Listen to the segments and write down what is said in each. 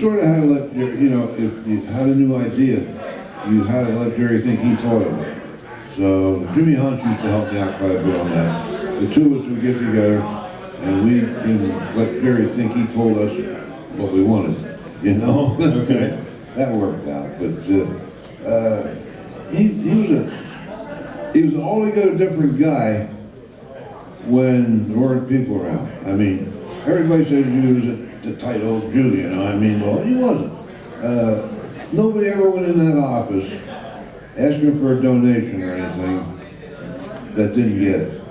sort of had to let Jerry, you know, if you had a new idea, you had to let Jerry think he thought of it. So Jimmy Hunt used to help me out quite a bit on that. The two of us would get together and we can let Jerry think he told us what we wanted, you know? Okay. That worked out, but he was an altogether different guy when there weren't people around. I mean, everybody said he was the tight old Jew, you know? I mean, well, he wasn't. Nobody ever went in that office asking for a donation or anything that didn't get it.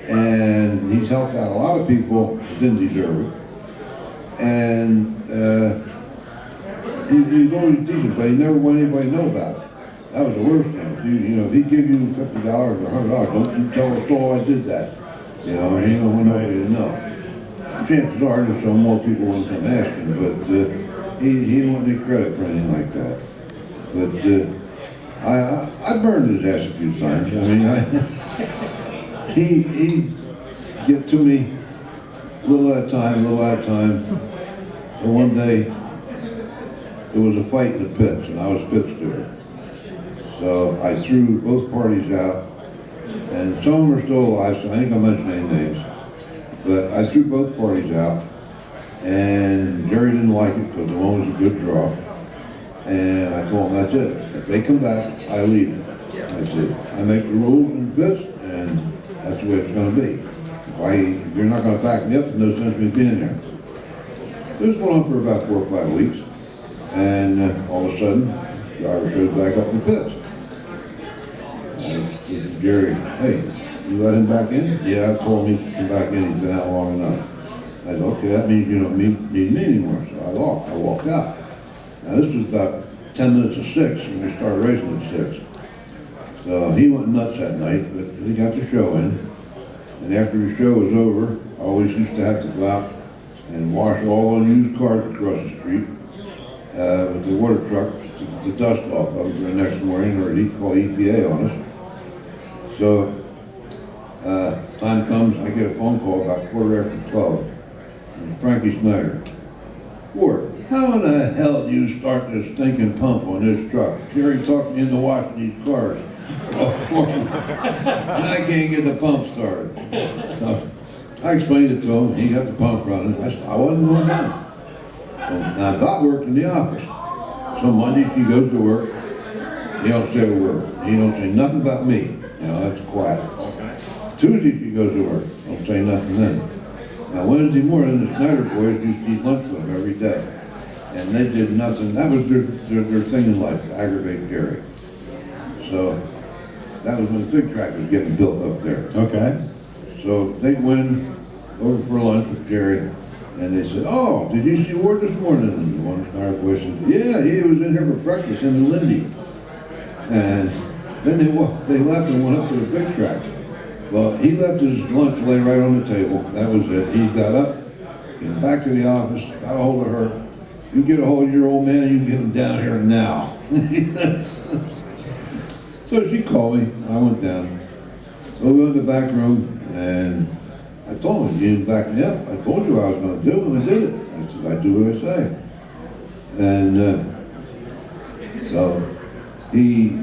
And he's helped out a lot of people that didn't deserve it. And he was always decent, but he never wanted anybody to know about it. That was the worst thing. If he give you $50 or $100, don't you tell us all I did that. You know, and he don't want nobody to know. Chances are there's some more people won't come asking, but he don't want any credit for anything like that. But I burned his ass a few times. I mean, he get to me little at a time. So one day, there was a fight in the pits, and I was pit steward. So I threw both parties out, and some of them are still alive, so I ain't gonna mention any names. But I threw both parties out, and Jerry didn't like it because the one was a good draw. And I told him, that's it. If they come back, I leave them. I said, I make the rules in pits, and that's the way it's gonna be. If you're not gonna back me up, there's no sense in me being there. This went on for about 4 or 5 weeks, and all of a sudden, the driver shows back up in the pits. I said, Jerry, hey, you let him back in? Yeah, I told him he could come back in, he's been out long enough. I said, okay, that means you don't need me anymore. So I walked out. Now this was about 10 minutes to 6, and we started racing at 6. So he went nuts that night, but he got the show in. And after the show was over, I always used to have to go out and wash all the used cars across the street with the water truck to get the dust off of it the next morning, or he'd call EPA on us. So time comes, I get a phone call about 12:15, and Frankie Snyder. Ward, how in the hell do you start this stinking pump on this truck? Jerry talked me into washing these cars. And I can't get the pump started. So I explained it to him, he got the pump running. I wasn't going down. Now Dot worked in the office. So Monday she goes to work, he don't say a word. He don't say nothing about me. You know, that's quiet. Tuesday she goes to work, don't say nothing then. Now Wednesday morning, the Snyder boys used to eat lunch with him every day. And they did nothing, that was their thing in life, to aggravate Jerry. So that was when the big track was getting built up there. Okay. So they went over for lunch with Jerry, and they said, oh, did you see Ward this morning? And one Snyder boy said, yeah, he was in here for breakfast in the Lindy. And then they left and went up to the big track. Well, he left his lunch lay right on the table. That was it. He got up, came back to the office, got a hold of her. You get a hold of your old man and you can get him down here now. So she called me, I went down. So we went in the back room, and I told him, you didn't back me up. I told you what I was going to do, and I did it. I said, I do what I say. And so he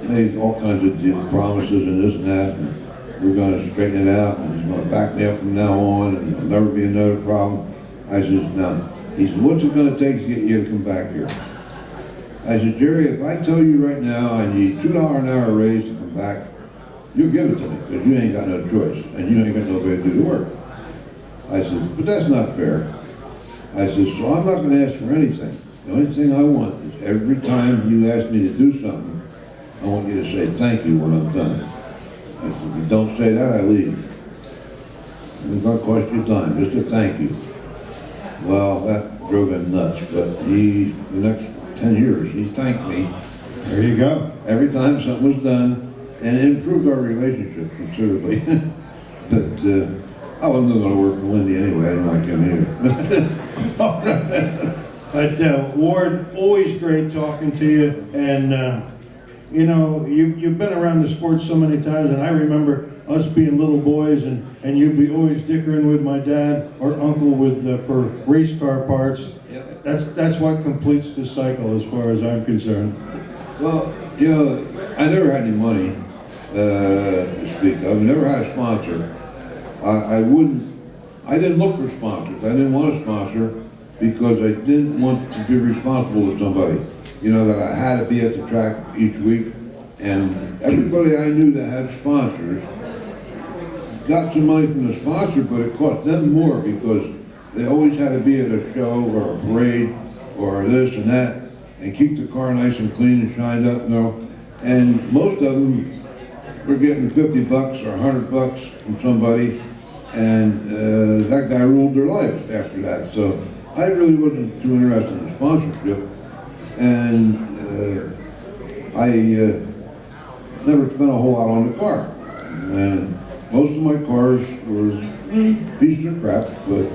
made all kinds of promises and this and that, and we're going to straighten it out, and he's going to back me up from now on, and there'll never be another problem. I said, no. He said, what's it going to take to get you to come back here? I said, Jerry, if I tell you right now I need $2 an hour raise to come back, you'll give it to me, because you ain't got no choice, and you ain't got nobody to do the work. I said, but that's not fair. I said, so I'm not going to ask for anything. The only thing I want is every time you ask me to do something, I want you to say thank you when I'm done. I said, if you don't say that, I leave. It's going to cost you time, just a thank you. Well, that drove him nuts, but the next 10 years, he thanked me. There you go. Every time something was done, and it improved our relationship considerably. But I wasn't going to work for Lindy anyway, I didn't like him either. But Ward, always great talking to you, and you know, you've been around the sport so many times, and I remember us being little boys, and you'd be always dickering with my dad or uncle with for race car parts. Yep. that's what completes the cycle as far as I'm concerned. Well, you know, I never had any money to speak of. I never had a sponsor. I didn't look for sponsors. I didn't want a sponsor because I didn't want to be responsible to somebody. You know, that I had to be at the track each week. And everybody I knew that had sponsors got some money from the sponsor, but it cost them more because they always had to be at a show or a parade or this and that and keep the car nice and clean and shined up, you know. And most of them were getting 50 bucks or 100 bucks from somebody, and that guy ruled their life after that. So I really wasn't too interested in sponsorship, and I never spent a whole lot on the car. And most of my cars were pieces of crap, but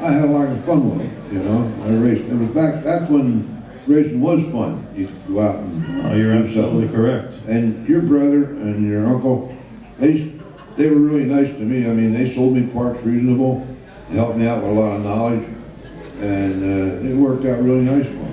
I had a lot of fun with them, you know. I raced. It was that's when racing was fun. You could go out and Oh, you're absolutely correct. And your brother and your uncle, they were really nice to me. I mean, they sold me parts reasonable. They helped me out with a lot of knowledge, and it worked out really nice for me.